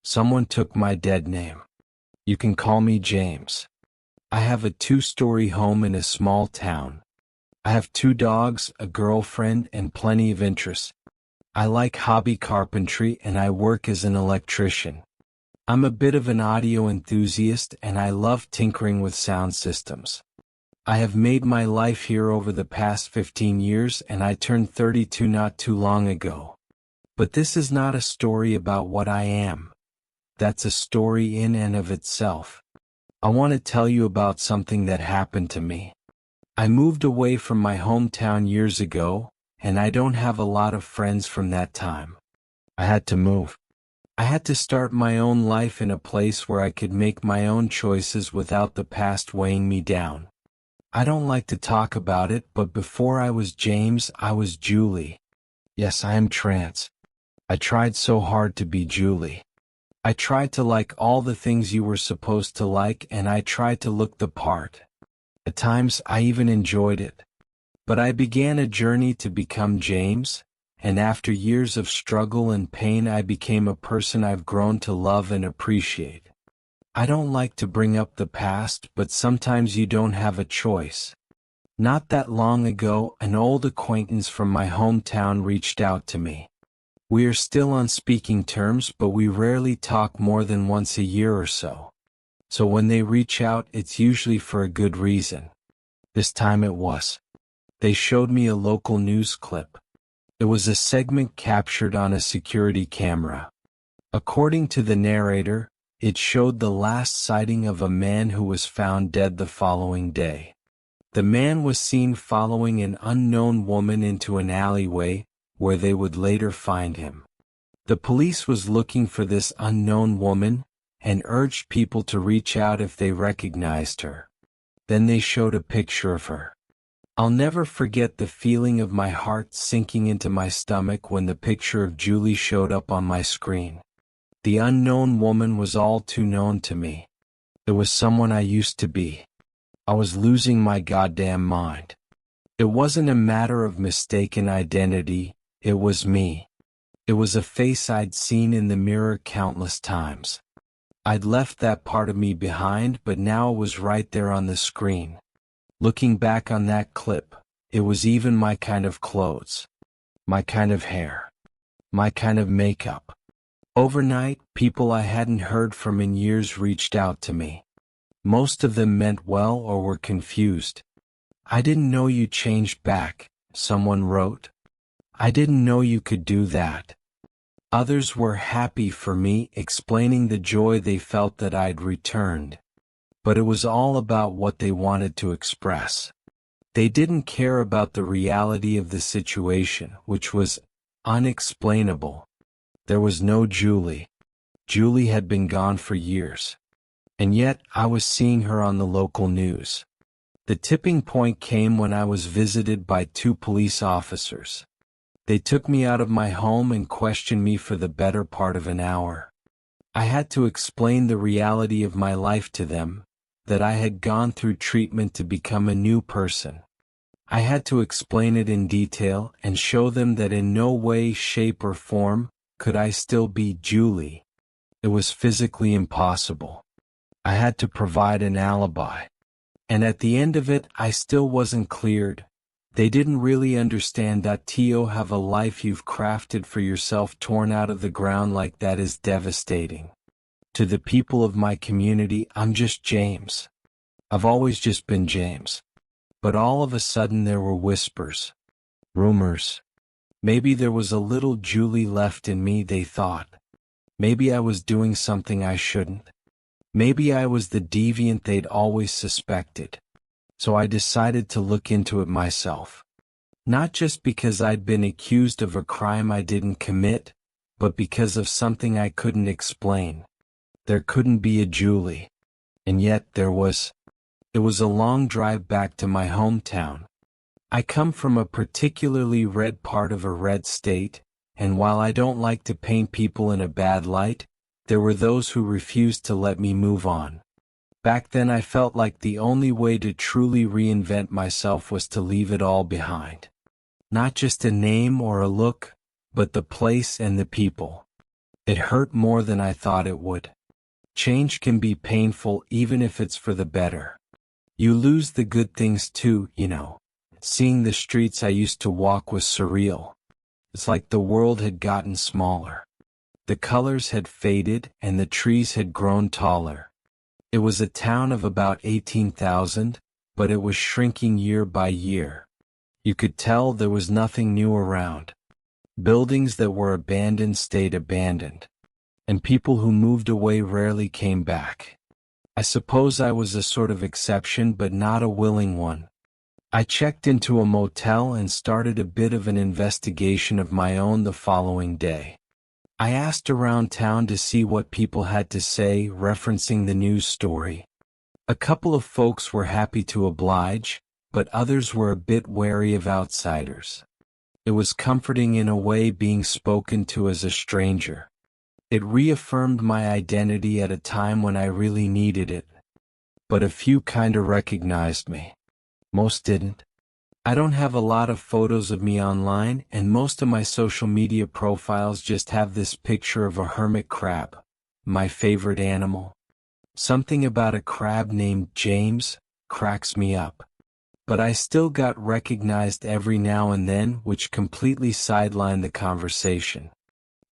Someone took my dead name. You can call me James. I have a 2-story home in a small town. I have 2 dogs, a girlfriend, and plenty of interests. I like hobby carpentry and I work as an electrician. I'm a bit of an audio enthusiast and I love tinkering with sound systems. I have made my life here over the past 15 years and I turned 32 not too long ago. But this is not a story about what I am. That's a story in and of itself. I want to tell you about something that happened to me. I moved away from my hometown years ago, and I don't have a lot of friends from that time. I had to move. I had to start my own life in a place where I could make my own choices without the past weighing me down. I don't like to talk about it, but before I was James, I was Julie. Yes, I am trans. I tried so hard to be Julie. I tried to like all the things you were supposed to like and I tried to look the part. At times I even enjoyed it. But I began a journey to become James, and after years of struggle and pain I became a person I've grown to love and appreciate. I don't like to bring up the past, but sometimes you don't have a choice. Not that long ago, an old acquaintance from my hometown reached out to me. We are still on speaking terms, but we rarely talk more than once a year or so. So when they reach out, it's usually for a good reason. This time it was. They showed me a local news clip. It was a segment captured on a security camera. According to the narrator, it showed the last sighting of a man who was found dead the following day. The man was seen following an unknown woman into an alleyway, where they would later find him. The police was looking for this unknown woman, and urged people to reach out if they recognized her. Then they showed a picture of her. I'll never forget the feeling of my heart sinking into my stomach when the picture of Julie showed up on my screen. The unknown woman was all too known to me. It was someone I used to be. I was losing my goddamn mind. It wasn't a matter of mistaken identity. It was me. It was a face I'd seen in the mirror countless times. I'd left that part of me behind, but now it was right there on the screen. Looking back on that clip, it was even my kind of clothes, my kind of hair, my kind of makeup. Overnight, people I hadn't heard from in years reached out to me. Most of them meant well or were confused. I didn't know you changed back, someone wrote. I didn't know you could do that. Others were happy for me, explaining the joy they felt that I'd returned. But it was all about what they wanted to express. They didn't care about the reality of the situation, which was unexplainable. There was no Julie. Julie had been gone for years. And yet, I was seeing her on the local news. The tipping point came when I was visited by 2 police officers. They took me out of my home and questioned me for the better part of an hour. I had to explain the reality of my life to them, that I had gone through treatment to become a new person. I had to explain it in detail and show them that in no way, shape, or form could I still be Julie. It was physically impossible. I had to provide an alibi. And at the end of it, I still wasn't cleared. They didn't really understand that to have a life you've crafted for yourself torn out of the ground like that is devastating. To the people of my community, I'm just James. I've always just been James. But all of a sudden there were whispers, rumors. Maybe there was a little Julie left in me, they thought. Maybe I was doing something I shouldn't. Maybe I was the deviant they'd always suspected. So I decided to look into it myself. Not just because I'd been accused of a crime I didn't commit, but because of something I couldn't explain. There couldn't be a Julie. And yet there was. It was a long drive back to my hometown. I come from a particularly red part of a red state, and while I don't like to paint people in a bad light, there were those who refused to let me move on. Back then I felt like the only way to truly reinvent myself was to leave it all behind. Not just a name or a look, but the place and the people. It hurt more than I thought it would. Change can be painful even if it's for the better. You lose the good things too, you know. Seeing the streets I used to walk was surreal. It's like the world had gotten smaller. The colors had faded and the trees had grown taller. It was a town of about 18,000, but it was shrinking year by year. You could tell there was nothing new around. Buildings that were abandoned stayed abandoned. And people who moved away rarely came back. I suppose I was a sort of exception but not a willing one. I checked into a motel and started a bit of an investigation of my own the following day. I asked around town to see what people had to say, referencing the news story. A couple of folks were happy to oblige, but others were a bit wary of outsiders. It was comforting in a way being spoken to as a stranger. It reaffirmed my identity at a time when I really needed it. But a few kinda recognized me. Most didn't. I don't have a lot of photos of me online, and most of my social media profiles just have this picture of a hermit crab, my favorite animal. Something about a crab named James cracks me up. But I still got recognized every now and then, which completely sidelined the conversation.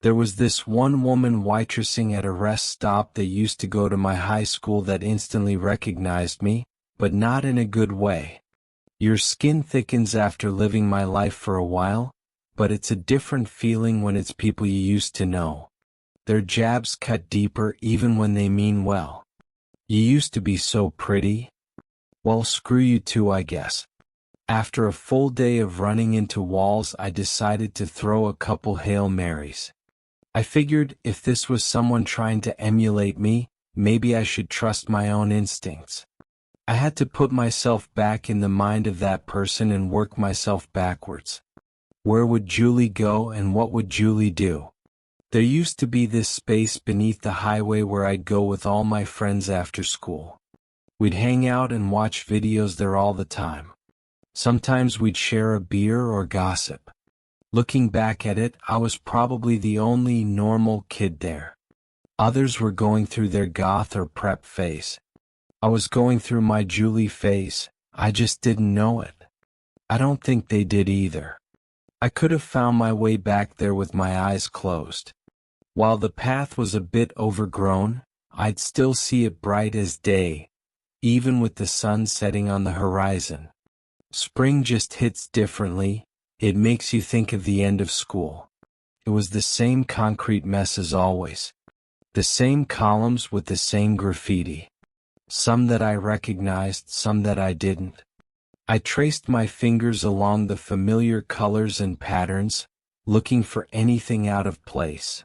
There was this one woman waitressing at a rest stop that used to go to my high school that instantly recognized me, but not in a good way. Your skin thickens after living my life for a while, but it's a different feeling when it's people you used to know. Their jabs cut deeper even when they mean well. You used to be so pretty. Well, screw you too, I guess. After a full day of running into walls, I decided to throw a couple Hail Marys. I figured if this was someone trying to emulate me, maybe I should trust my own instincts. I had to put myself back in the mind of that person and work myself backwards. Where would Julie go and what would Julie do? There used to be this space beneath the highway where I'd go with all my friends after school. We'd hang out and watch videos there all the time. Sometimes we'd share a beer or gossip. Looking back at it, I was probably the only normal kid there. Others were going through their goth or prep phase. I was going through my Julie phase, I just didn't know it. I don't think they did either. I could have found my way back there with my eyes closed. While the path was a bit overgrown, I'd still see it bright as day, even with the sun setting on the horizon. Spring just hits differently. It makes you think of the end of school. It was the same concrete mess as always. The same columns with the same graffiti. Some that I recognized, some that I didn't. I traced my fingers along the familiar colors and patterns, looking for anything out of place.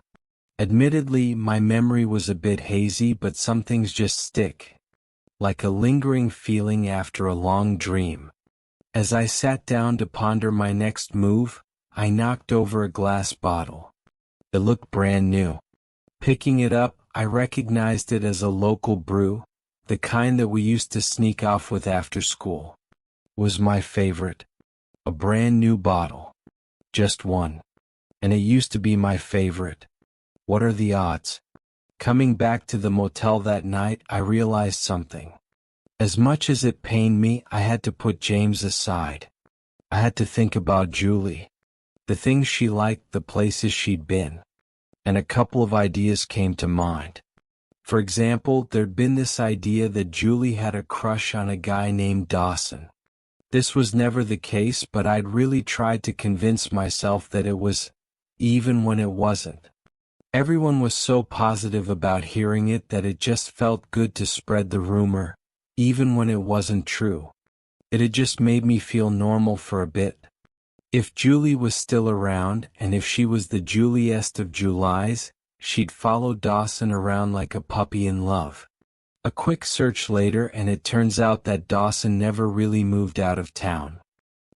Admittedly, my memory was a bit hazy, but some things just stick. Like a lingering feeling after a long dream. As I sat down to ponder my next move, I knocked over a glass bottle. It looked brand new. Picking it up, I recognized it as a local brew, the kind that we used to sneak off with after school. It was my favorite. A brand new bottle. Just one. And it used to be my favorite. What are the odds? Coming back to the motel that night, I realized something. As much as it pained me, I had to put James aside. I had to think about Julie. The things she liked, the places she'd been. And a couple of ideas came to mind. For example, there'd been this idea that Julie had a crush on a guy named Dawson. This was never the case, but I'd really tried to convince myself that it was, even when it wasn't. Everyone was so positive about hearing it that it just felt good to spread the rumor. Even when it wasn't true. It had just made me feel normal for a bit. If Julie was still around, and if she was the Juliest of Julys, she'd follow Dawson around like a puppy in love. A quick search later and it turns out that Dawson never really moved out of town.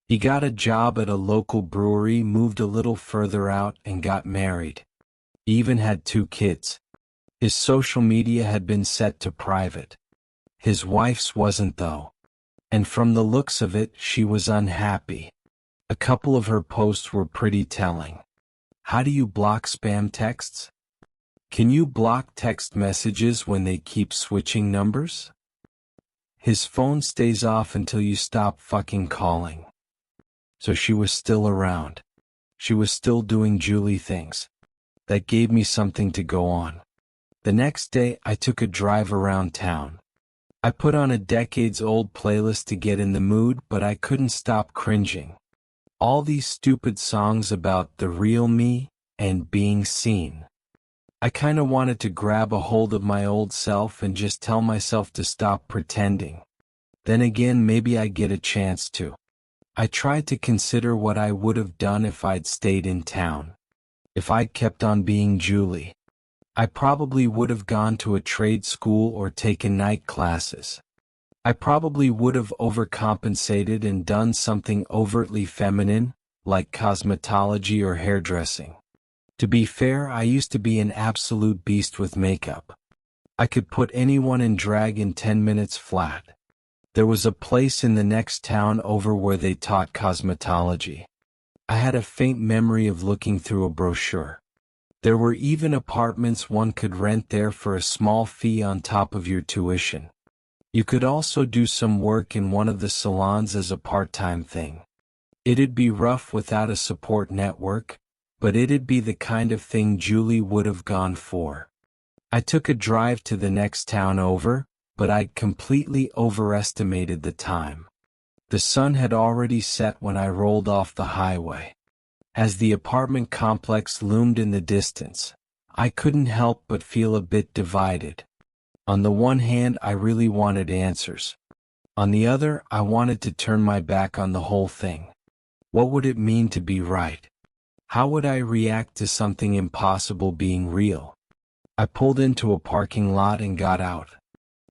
He got a job at a local brewery, moved a little further out, and got married. He even had 2 kids. His social media had been set to private. His wife's wasn't though. And from the looks of it, she was unhappy. A couple of her posts were pretty telling. How do you block spam texts? Can you block text messages when they keep switching numbers? His phone stays off until you stop fucking calling. So she was still around. She was still doing Julie things. That gave me something to go on. The next day, I took a drive around town. I put on a decades-old playlist to get in the mood, but I couldn't stop cringing. All these stupid songs about the real me and being seen. I kinda wanted to grab a hold of my old self and just tell myself to stop pretending. Then again, maybe I get a chance to. I tried to consider what I would have done if I'd stayed in town. If I'd kept on being Julie. I probably would have gone to a trade school or taken night classes. I probably would have overcompensated and done something overtly feminine, like cosmetology or hairdressing. To be fair, I used to be an absolute beast with makeup. I could put anyone in drag in 10 minutes flat. There was a place in the next town over where they taught cosmetology. I had a faint memory of looking through a brochure. There were even apartments one could rent there for a small fee on top of your tuition. You could also do some work in one of the salons as a part-time thing. It'd be rough without a support network, but it'd be the kind of thing Julie would have gone for. I took a drive to the next town over, but I'd completely overestimated the time. The sun had already set when I rolled off the highway. As the apartment complex loomed in the distance, I couldn't help but feel a bit divided. On the one hand, I really wanted answers. On the other, I wanted to turn my back on the whole thing. What would it mean to be right? How would I react to something impossible being real? I pulled into a parking lot and got out.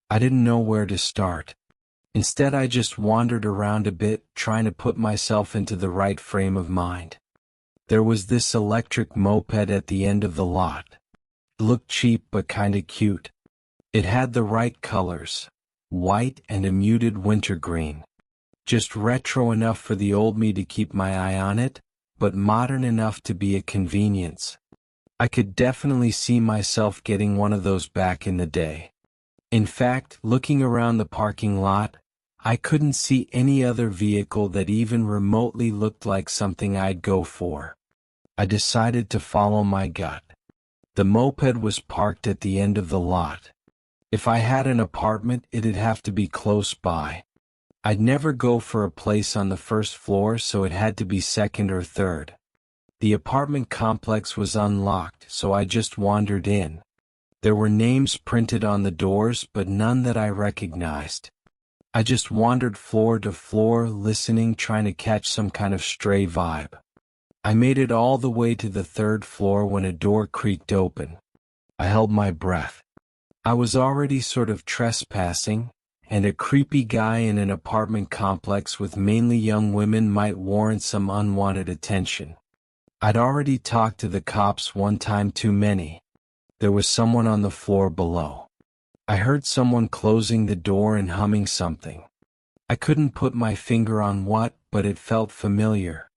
I didn't know where to start. Instead, I just wandered around a bit, trying to put myself into the right frame of mind. There was this electric moped at the end of the lot. It looked cheap but kinda cute. It had the right colors, white and a muted wintergreen. Just retro enough for the old me to keep my eye on it, but modern enough to be a convenience. I could definitely see myself getting one of those back in the day. In fact, looking around the parking lot, I couldn't see any other vehicle that even remotely looked like something I'd go for. I decided to follow my gut. The moped was parked at the end of the lot. If I had an apartment, it'd have to be close by. I'd never go for a place on the first floor, so it had to be second or third. The apartment complex was unlocked, so I just wandered in. There were names printed on the doors, but none that I recognized. I just wandered floor to floor, listening, trying to catch some kind of stray vibe. I made it all the way to the third floor when a door creaked open. I held my breath. I was already sort of trespassing, and a creepy guy in an apartment complex with mainly young women might warrant some unwanted attention. I'd already talked to the cops one time too many. There was someone on the floor below. I heard someone closing the door and humming something. I couldn't put my finger on what, but it felt familiar.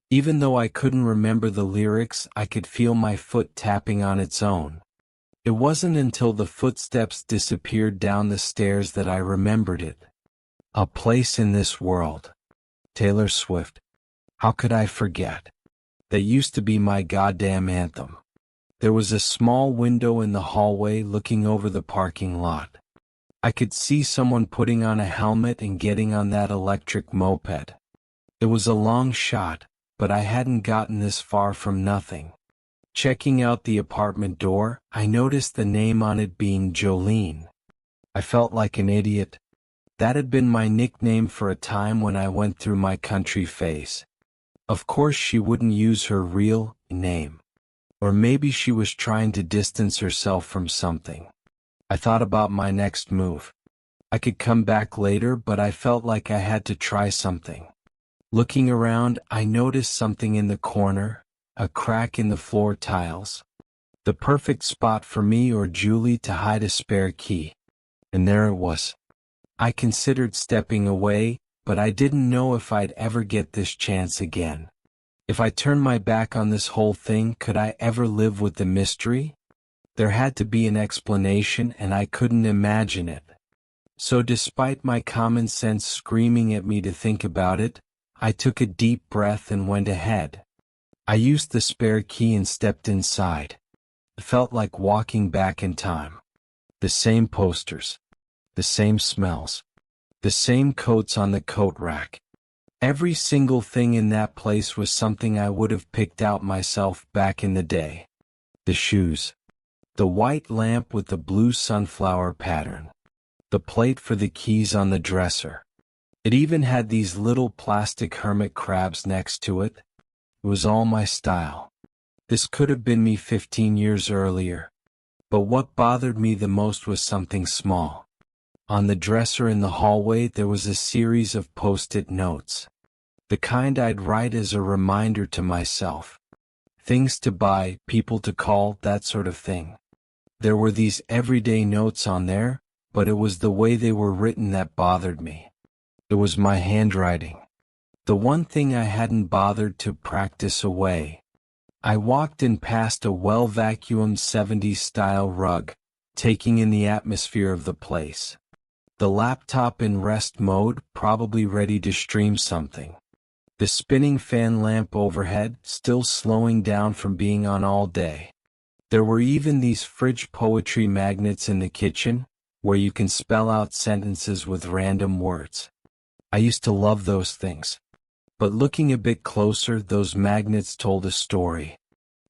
Even though I couldn't remember the lyrics, I could feel my foot tapping on its own. It wasn't until the footsteps disappeared down the stairs that I remembered it. A Place in This World. Taylor Swift. How could I forget? That used to be my goddamn anthem. There was a small window in the hallway looking over the parking lot. I could see someone putting on a helmet and getting on that electric moped. It was a long shot, but I hadn't gotten this far from nothing. Checking out the apartment door, I noticed the name on it being Jolene. I felt like an idiot. That had been my nickname for a time when I went through my country phase. Of course she wouldn't use her real name. Or maybe she was trying to distance herself from something. I thought about my next move. I could come back later, but I felt like I had to try something. Looking around, I noticed something in the corner, a crack in the floor tiles. The perfect spot for me or Julie to hide a spare key. And there it was. I considered stepping away, but I didn't know if I'd ever get this chance again. If I turned my back on this whole thing, could I ever live with the mystery? There had to be an explanation and I couldn't imagine it. So despite my common sense screaming at me to think about it, I took a deep breath and went ahead. I used the spare key and stepped inside. It felt like walking back in time. The same posters. The same smells. The same coats on the coat rack. Every single thing in that place was something I would have picked out myself back in the day. The shoes. The white lamp with the blue sunflower pattern. The plate for the keys on the dresser. It even had these little plastic hermit crabs next to it. It was all my style. This could have been me 15 years earlier. But what bothered me the most was something small. On the dresser in the hallway there was a series of post-it notes. The kind I'd write as a reminder to myself. Things to buy, people to call, that sort of thing. There were these everyday notes on there, but it was the way they were written that bothered me. It was my handwriting. The one thing I hadn't bothered to practice away. I walked in past a well-vacuumed 70s-style rug, taking in the atmosphere of the place. The laptop in rest mode, probably ready to stream something. The spinning fan lamp overhead, still slowing down from being on all day. There were even these fridge poetry magnets in the kitchen, where you can spell out sentences with random words. I used to love those things. But looking a bit closer, those magnets told a story.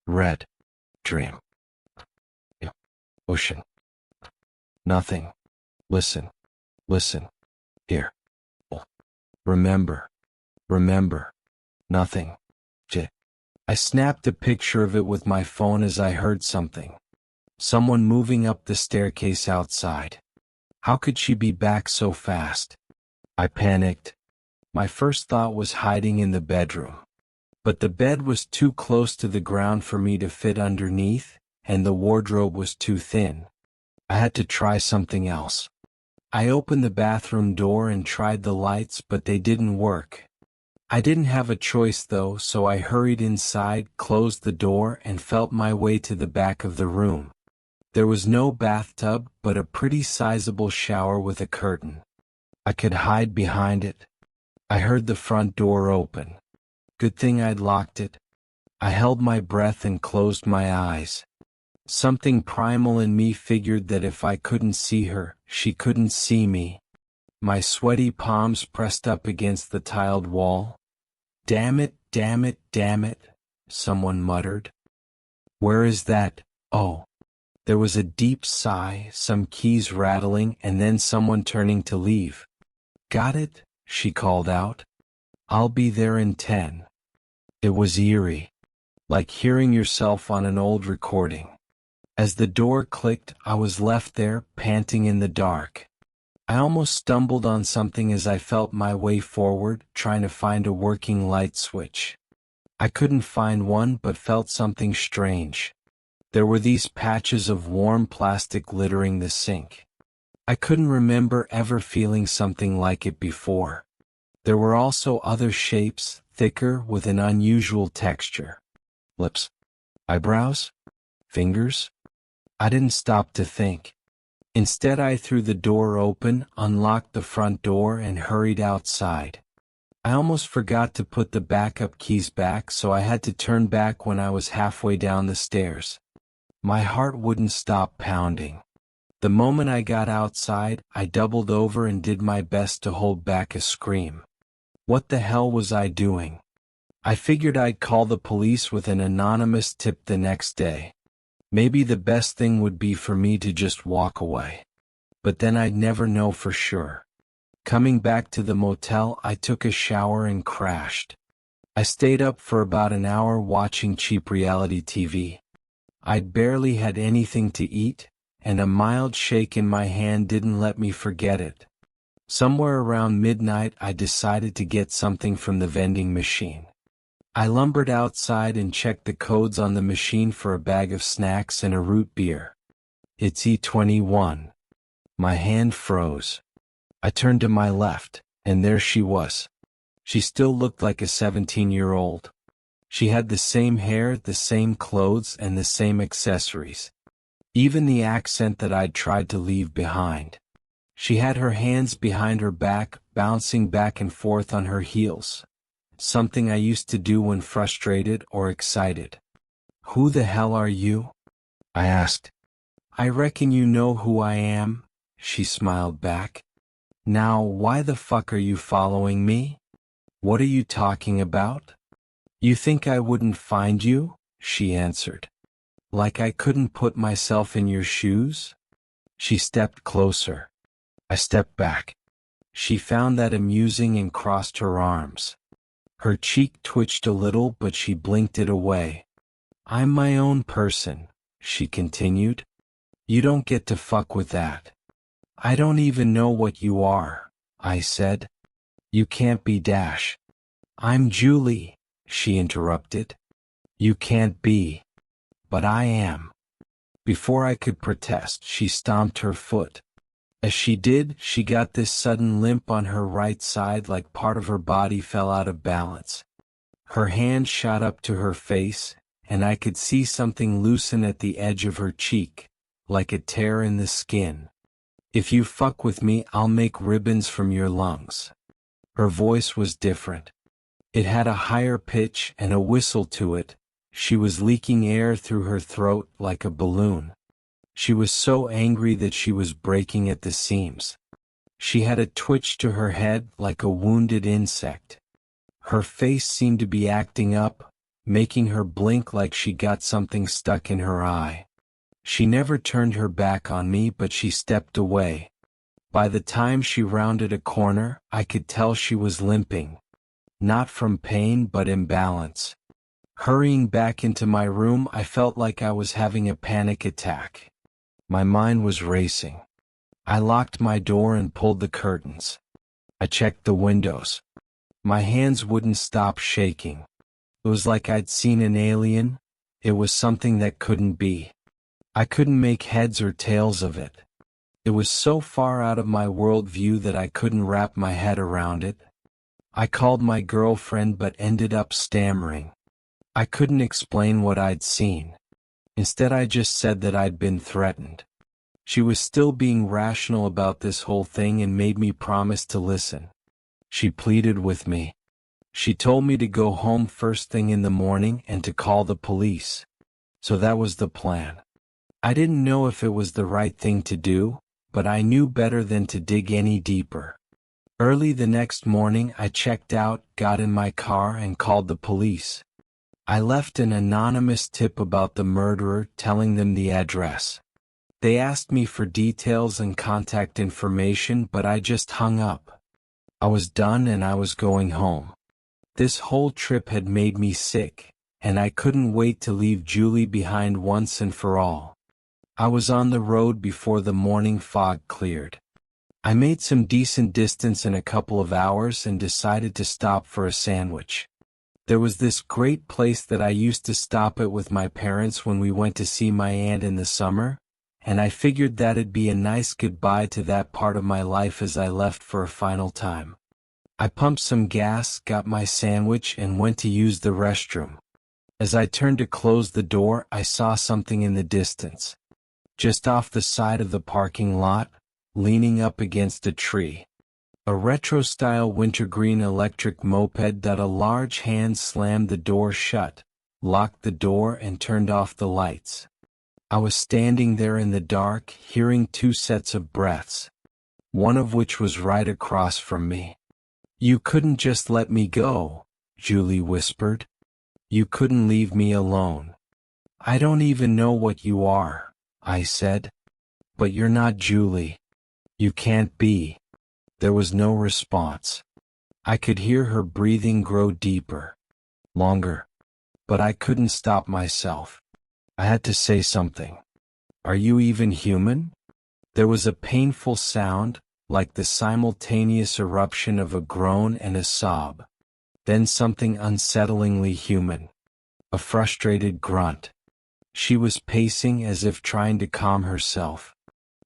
Red. Dream. Ocean. Nothing. Listen. Listen. Here. Remember. Remember. Nothing. I snapped a picture of it with my phone as I heard something. Someone moving up the staircase outside. How could she be back so fast? I panicked. My first thought was hiding in the bedroom. But the bed was too close to the ground for me to fit underneath, and the wardrobe was too thin. I had to try something else. I opened the bathroom door and tried the lights, but they didn't work. I didn't have a choice though, so I hurried inside, closed the door, and felt my way to the back of the room. There was no bathtub, but a pretty sizable shower with a curtain. I could hide behind it. I heard the front door open. Good thing I'd locked it. I held my breath and closed my eyes. Something primal in me figured that if I couldn't see her, she couldn't see me. My sweaty palms pressed up against the tiled wall. Damn it, damn it, damn it, someone muttered. Where is that? Oh. There was a deep sigh, some keys rattling, and then someone turning to leave. Got it? She called out. I'll be there in 10. It was eerie. Like hearing yourself on an old recording. As the door clicked, I was left there, panting in the dark. I almost stumbled on something as I felt my way forward, trying to find a working light switch. I couldn't find one but felt something strange. There were these patches of warm plastic littering the sink. I couldn't remember ever feeling something like it before. There were also other shapes, thicker, with an unusual texture. Lips. Eyebrows? Fingers? I didn't stop to think. Instead, I threw the door open, unlocked the front door, and hurried outside. I almost forgot to put the backup keys back, so I had to turn back when I was halfway down the stairs. My heart wouldn't stop pounding. The moment I got outside, I doubled over and did my best to hold back a scream. What the hell was I doing? I figured I'd call the police with an anonymous tip the next day. Maybe the best thing would be for me to just walk away. But then I'd never know for sure. Coming back to the motel, I took a shower and crashed. I stayed up for about an hour watching cheap reality TV. I'd barely had anything to eat, and a mild shake in my hand didn't let me forget it. Somewhere around midnight, I decided to get something from the vending machine. I lumbered outside and checked the codes on the machine for a bag of snacks and a root beer. It's E21. My hand froze. I turned to my left, and there she was. She still looked like a 17-year-old. She had the same hair, the same clothes, and the same accessories. even the accent that I'd tried to leave behind. She had her hands behind her back, bouncing back and forth on her heels, something I used to do when frustrated or excited. "Who the hell are you?" I asked. "I reckon you know who I am," she smiled back. "Now, why the fuck are you following me? What are you talking about?" "You think I wouldn't find you?" she answered. "Like I couldn't put myself in your shoes?" She stepped closer. I stepped back. She found that amusing and crossed her arms. Her cheek twitched a little, but she blinked it away. "I'm my own person," she continued. "You don't get to fuck with that." "I don't even know what you are," I said. "You can't be Dash." "I'm Julie," she interrupted. "You can't be." "But I am." Before I could protest, she stomped her foot. As she did, she got this sudden limp on her right side, like part of her body fell out of balance. Her hand shot up to her face, and I could see something loosen at the edge of her cheek, like a tear in the skin. "If you fuck with me, I'll make ribbons from your lungs." Her voice was different. It had a higher pitch and a whistle to it. She was leaking air through her throat like a balloon. She was so angry that she was breaking at the seams. She had a twitch to her head like a wounded insect. Her face seemed to be acting up, making her blink like she got something stuck in her eye. She never turned her back on me, but she stepped away. By the time she rounded a corner, I could tell she was limping. Not from pain, but imbalance. Hurrying back into my room, I felt like I was having a panic attack. My mind was racing. I locked my door and pulled the curtains. I checked the windows. My hands wouldn't stop shaking. It was like I'd seen an alien. It was something that couldn't be. I couldn't make heads or tails of it. It was so far out of my worldview that I couldn't wrap my head around it. I called my girlfriend but ended up stammering. I couldn't explain what I'd seen. Instead, I just said that I'd been threatened. She was still being rational about this whole thing and made me promise to listen. She pleaded with me. She told me to go home first thing in the morning and to call the police. So that was the plan. I didn't know if it was the right thing to do, but I knew better than to dig any deeper. Early the next morning, I checked out, got in my car, and called the police. I left an anonymous tip about the murderer, telling them the address. They asked me for details and contact information, but I just hung up. I was done and I was going home. This whole trip had made me sick, and I couldn't wait to leave Julie behind once and for all. I was on the road before the morning fog cleared. I made some decent distance in a couple of hours and decided to stop for a sandwich. There was this great place that I used to stop at with my parents when we went to see my aunt in the summer, and I figured that'd be a nice goodbye to that part of my life as I left for a final time. I pumped some gas, got my sandwich, and went to use the restroom. As I turned to close the door, I saw something in the distance. Just off the side of the parking lot, leaning up against a tree. A retro-style wintergreen electric moped. A large hand slammed the door shut, locked the door, and turned off the lights. I was standing there in the dark, hearing two sets of breaths, one of which was right across from me. "You couldn't just let me go," Julie whispered. "You couldn't leave me alone." "I don't even know what you are," I said. "But you're not Julie. You can't be." There was no response. I could hear her breathing grow deeper, longer, but I couldn't stop myself. I had to say something. "Are you even human?" There was a painful sound, like the simultaneous eruption of a groan and a sob. Then something unsettlingly human. A frustrated grunt. She was pacing as if trying to calm herself.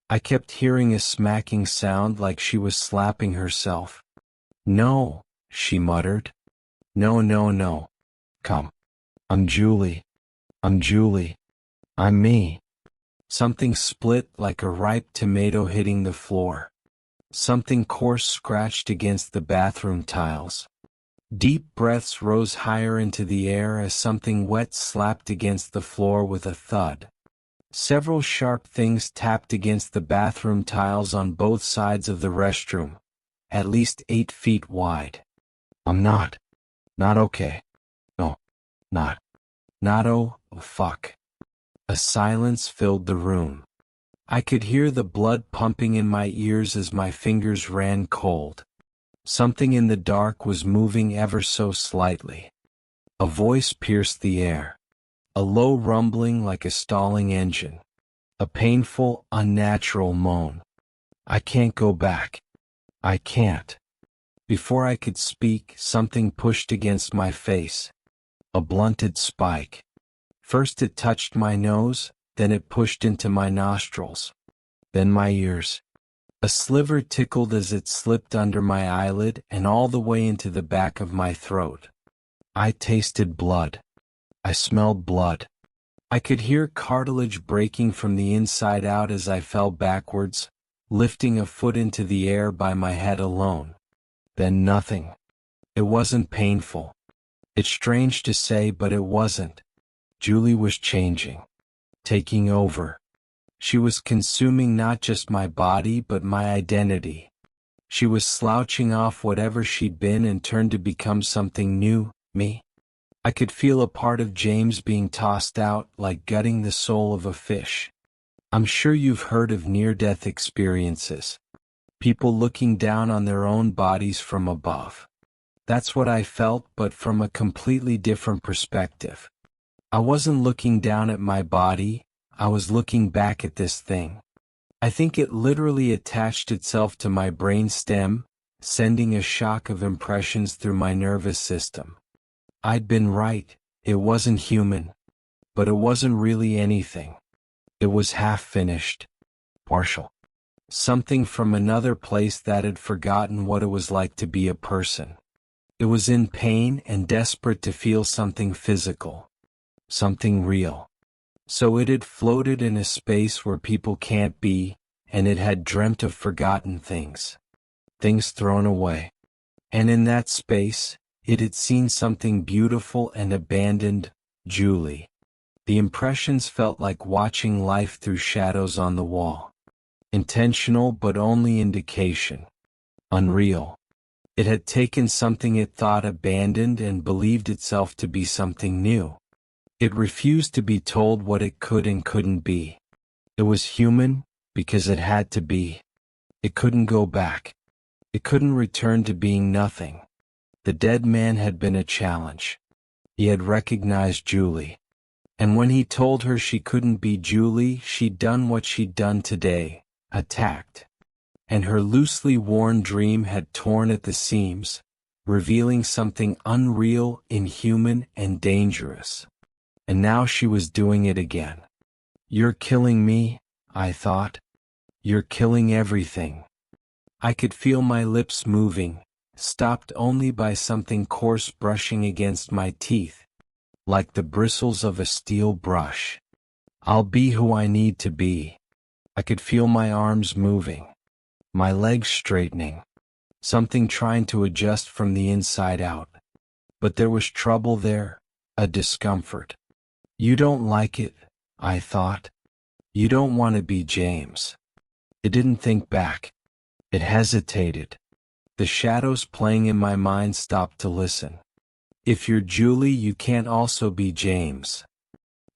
I kept hearing a smacking sound like she was slapping herself. "No," she muttered. "No, no, no. Come. I'm Julie. I'm Julie. I'm me." Something split like a ripe tomato hitting the floor. Something coarse scratched against the bathroom tiles. Deep breaths rose higher into the air as something wet slapped against the floor with a thud. Several sharp things tapped against the bathroom tiles on both sides of the restroom, at least 8 feet wide. I'm not okay. No, oh, fuck. A silence filled the room. I could hear the blood pumping in my ears as my fingers ran cold. Something in the dark was moving ever so slightly. A voice pierced the air. A low rumbling like a stalling engine. A painful, unnatural moan. I can't go back. I can't. Before I could speak, something pushed against my face. A blunted spike. First it touched my nose, then it pushed into my nostrils. Then my ears. A sliver tickled as it slipped under my eyelid and all the way into the back of my throat. I tasted blood. I smelled blood. I could hear cartilage breaking from the inside out as I fell backwards, lifting a foot into the air by my head alone. Then nothing. It wasn't painful. It's strange to say, but it wasn't. Julie was changing. Taking over. She was consuming not just my body but my identity. She was slouching off whatever she'd been and turned to become something new, me. I could feel a part of James being tossed out like gutting the soul of a fish. I'm sure you've heard of near-death experiences. People looking down on their own bodies from above. That's what I felt, but from a completely different perspective. I wasn't looking down at my body, I was looking back at this thing. I think it literally attached itself to my brain stem, sending a shock of impressions through my nervous system. I'd been right, it wasn't human. But it wasn't really anything. It was half-finished. Partial. Something from another place that had forgotten what it was like to be a person. It was in pain and desperate to feel something physical. Something real. So it had floated in a space where people can't be, and it had dreamt of forgotten things. Things thrown away. And in that space, it had seen something beautiful and abandoned, Julie. The impressions felt like watching life through shadows on the wall. Intentional but only indication. Unreal. It had taken something it thought abandoned and believed itself to be something new. It refused to be told what it could and couldn't be. It was human, because it had to be. It couldn't go back. It couldn't return to being nothing. The dead man had been a challenge. He had recognized Julie. And when he told her she couldn't be Julie, she'd done what she'd done today, attacked. And her loosely worn dream had torn at the seams, revealing something unreal, inhuman, and dangerous. And now she was doing it again. You're killing me, I thought. You're killing everything. I could feel my lips moving, stopped only by something coarse brushing against my teeth, like the bristles of a steel brush. I'll be who I need to be. I could feel my arms moving, my legs straightening, something trying to adjust from the inside out. But there was trouble there, a discomfort. You don't like it, I thought. You don't want to be James. It didn't think back. It hesitated. The shadows playing in my mind stopped to listen. If you're Julie, you can't also be James.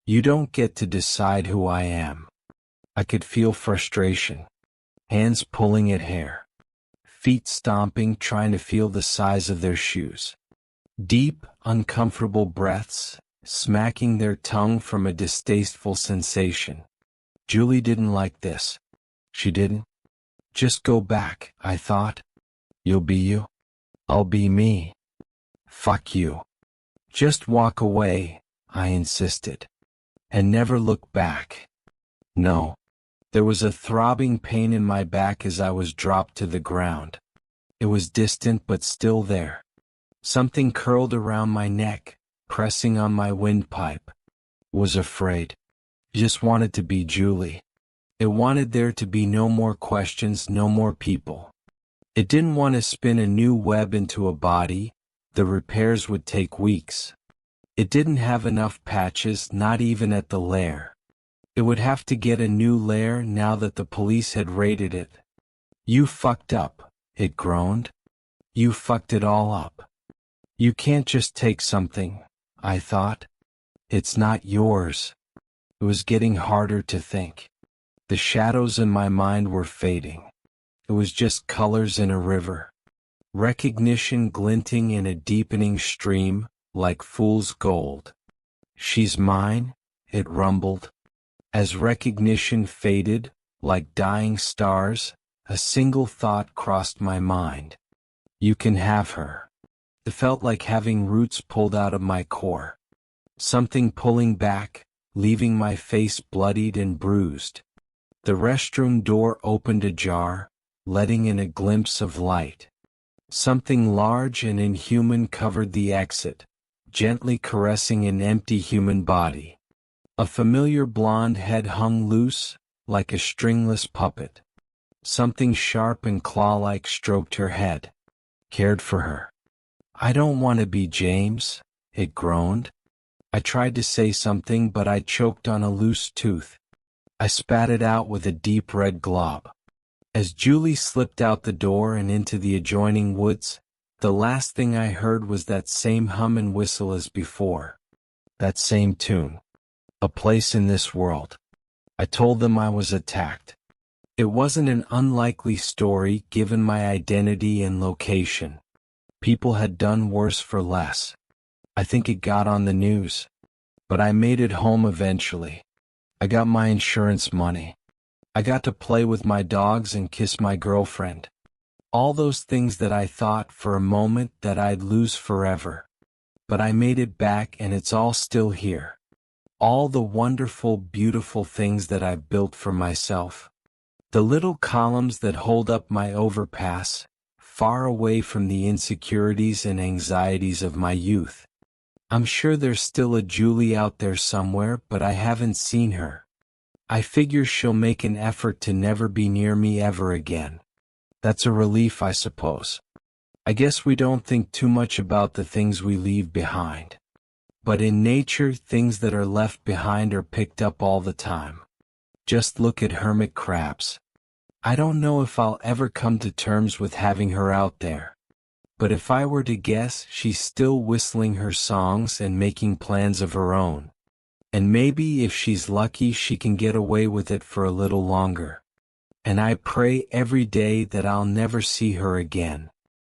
You don't get to decide who I am. I could feel frustration. Hands pulling at hair. Feet stomping, trying to feel the size of their shoes. Deep, uncomfortable breaths, smacking their tongue from a distasteful sensation. Julie didn't like this. She didn't. Just go back, I thought. You'll be you. I'll be me. Fuck you. Just walk away, I insisted. And never look back. No. There was a throbbing pain in my back as I was dropped to the ground. It was distant but still there. Something curled around my neck, pressing on my windpipe. Was afraid. just wanted to be Julie. It wanted there to be no more questions, no more people. It didn't want to spin a new web into a body. The repairs would take weeks. It didn't have enough patches, not even at the lair. It would have to get a new lair now that the police had raided it. You fucked up, it groaned. You fucked it all up. You can't just take something, I thought. It's not yours. It was getting harder to think. The shadows in my mind were fading. It was just colors in a river. Recognition glinting in a deepening stream, like fool's gold. She's mine, it rumbled. As recognition faded, like dying stars, a single thought crossed my mind. You can have her. It felt like having roots pulled out of my core. Something pulling back, leaving my face bloodied and bruised. The restroom door opened ajar, letting in a glimpse of light. Something large and inhuman covered the exit, gently caressing an empty human body. A familiar blonde head hung loose, like a stringless puppet. Something sharp and claw-like stroked her head. Cared for her. I don't want to be James, it groaned. I tried to say something, but I choked on a loose tooth. I spat it out with a deep red glob. As Julie slipped out the door and into the adjoining woods, the last thing I heard was that same hum and whistle as before. That same tune. A place in this world. I told them I was attacked. It wasn't an unlikely story given my identity and location. People had done worse for less. I think it got on the news. But I made it home eventually. I got my insurance money. I got to play with my dogs and kiss my girlfriend. All those things that I thought for a moment that I'd lose forever. But I made it back, and it's all still here. All the wonderful, beautiful things that I've built for myself. The little columns that hold up my overpass, far away from the insecurities and anxieties of my youth. I'm sure there's still a Julie out there somewhere, but I haven't seen her. I figure she'll make an effort to never be near me ever again. That's a relief, I suppose. I guess we don't think too much about the things we leave behind. But in nature, things that are left behind are picked up all the time. Just look at hermit crabs. I don't know if I'll ever come to terms with having her out there. But if I were to guess, she's still whistling her songs and making plans of her own. And maybe if she's lucky, she can get away with it for a little longer. And I pray every day that I'll never see her again.